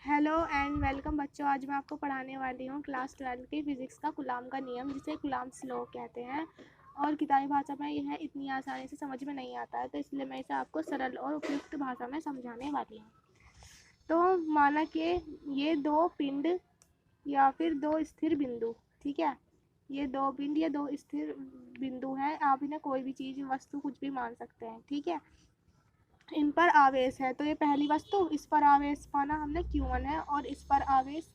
Hello and welcome बच्चों। आज मैं आपको पढ़ाने वाली हूँ क्लास 12 की फिज़िक्स का कूलॉम का नियम, जिसे कूलॉम्स लॉ कहते हैं। और किताबी भाषा में यह इतनी आसानी से समझ में नहीं आता है, तो इसलिए मैं इसे आपको सरल और उपयुक्त भाषा में समझाने वाली हूँ। तो माना कि ये दो पिंड या फिर दो स्थिर बिंदु, ठीक है, ये दो पिंड या दो स्थिर बिंदु हैं। आप इन्हें कोई भी चीज़, वस्तु, कुछ भी मान सकते हैं, ठीक है। इन पर आवेश है, तो ये पहली वस्तु, इस पर आवेश माना हमने Q1 है और इस पर आवेश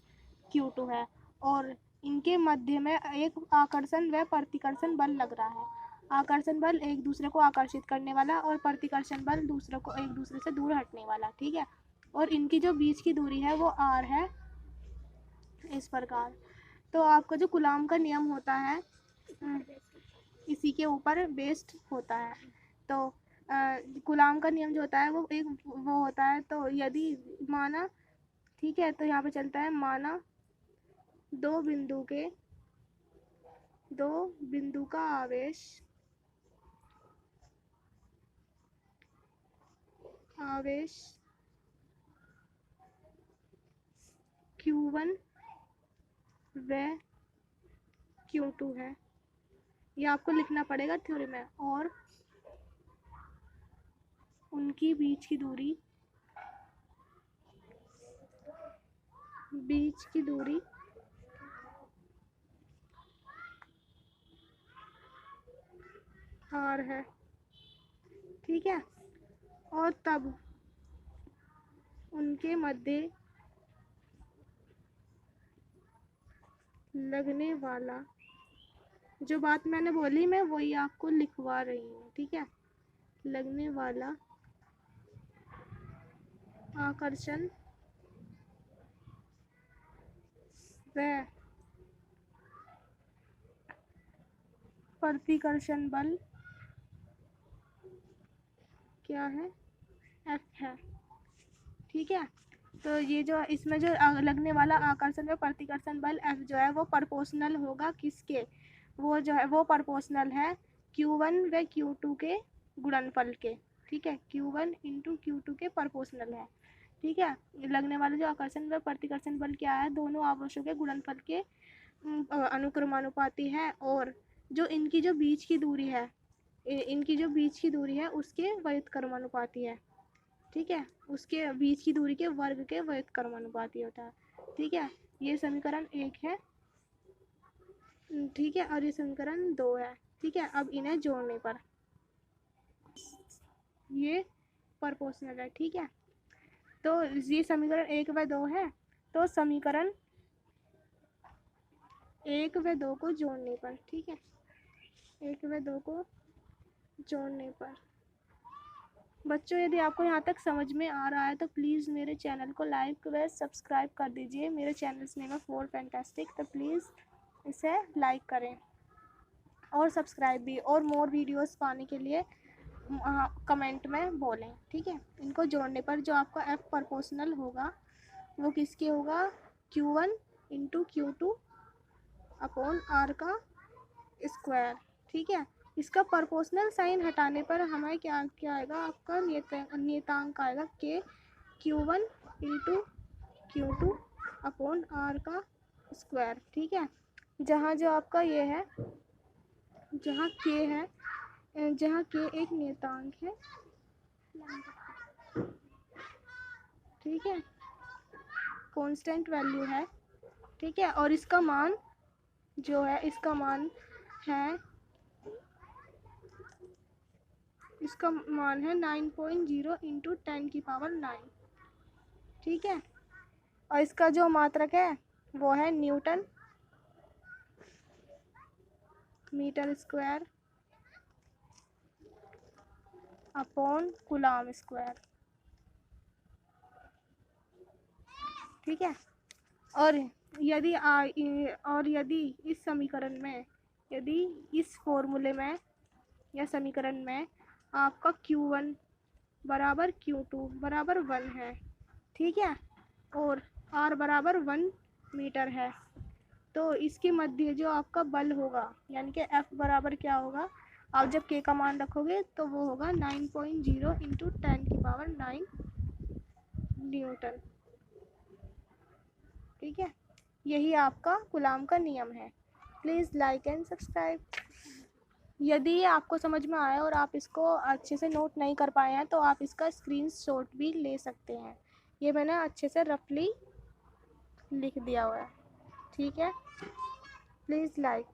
Q2 है, और इनके मध्य में एक आकर्षण व प्रतिकर्षण बल लग रहा है। आकर्षण बल एक दूसरे को आकर्षित करने वाला और प्रतिकर्षण बल दूसरे को एक दूसरे से दूर हटने वाला, ठीक है। और इनकी जो बीच की दूरी है वो r है, इस प्रकार। तो आपका जो कूलॉम का नियम होता है इसी के ऊपर बेस्ड होता है। तो कूलॉम का नियम जो होता है वो होता है, तो यदि माना, ठीक है, तो यहाँ पे चलता है, माना दो बिंदु का आवेश Q1 व Q2 है, ये आपको लिखना पड़ेगा थ्योरी में, और उनकी बीच की दूरी r है, ठीक है। और तब उनके मध्य लगने वाला, जो बात मैंने बोली मैं वही आपको लिखवा रही हूँ, ठीक है। लगने वाला आकर्षण व प्रतिकर्षण बल क्या है, F है, ठीक है। तो ये जो इसमें जो लगने वाला आकर्षण व प्रतिकर्षण बल F जो है वो प्रोपोर्शनल होगा किसके, वो जो है वो प्रोपोर्शनल है Q1 व Q2 के गुणनफल के, ठीक है। Q1 × Q2 के प्रोपोर्शनल है, ठीक है। लगने वाले जो आकर्षण व प्रतिकर्षण बल क्या है, दोनों आवेशों के गुणनफल के अनुक्रमानुपाती है, और जो इनकी जो बीच की दूरी है उसके व्युत्क्रमानुपाती है, ठीक है। उसके बीच की दूरी के वर्ग के व्युत्क्रमानुपाती होता है, ठीक है। ये समीकरण 1 है, ठीक है, और ये समीकरण 2 है, ठीक है। अब इन्हें जोड़ने पर ये प्रोपोर्शनल है, ठीक है। तो ये समीकरण 1 व 2 है, तो समीकरण 1 व 2 को जोड़ने पर, ठीक है, 1 व 2 को जोड़ने पर बच्चों, यदि आपको यहाँ तक समझ में आ रहा है तो प्लीज़ मेरे चैनल को लाइक व सब्सक्राइब कर दीजिए। मेरे चैनल नेम है फॉर फैंटास्टिक, तो प्लीज़ इसे लाइक करें और सब्सक्राइब भी, और मोर वीडियोस पाने के लिए कमेंट में बोलें, ठीक है। इनको जोड़ने पर जो आपका F प्रोपोर्शनल होगा वो किसके होगा, Q1 × Q2 अपॉन R का स्क्वायर, ठीक है। इसका प्रोपोर्शनल साइन हटाने पर हमें क्या आएगा, आपका नियतांक आएगा के Q1 × Q2 अपॉन R का स्क्वायर, ठीक है। जहाँ जो आपका ये है, जहाँ K एक नियतांक है, ठीक है, कांस्टेंट वैल्यू है, ठीक है। और इसका मान जो है, इसका मान है 9.0 × 10⁹, ठीक है। और इसका जो मात्रक है वो है newton metre square upon coulomb square, ठीक है। और यदि इस समीकरण में, यदि इस फॉर्मूले में या समीकरण में आपका Q1 बराबर Q2 बराबर 1 है, ठीक है, और R बराबर 1 मीटर है, तो इसके मध्य जो आपका बल होगा, यानी कि F बराबर क्या होगा, आप जब K का मान रखोगे तो वो होगा 9.0 × 10⁹ न्यूटन, ठीक है, यही आपका कूलाम का नियम है। Please like and subscribe. यदि ये आपको समझ में आया और आप इसको अच्छे से नोट नहीं कर पाए हैं तो आप इसका स्क्रीनशॉट भी ले सकते हैं। ये मैंने अच्छे से रफली लिख दिया हुआ है, ठीक है। Please like.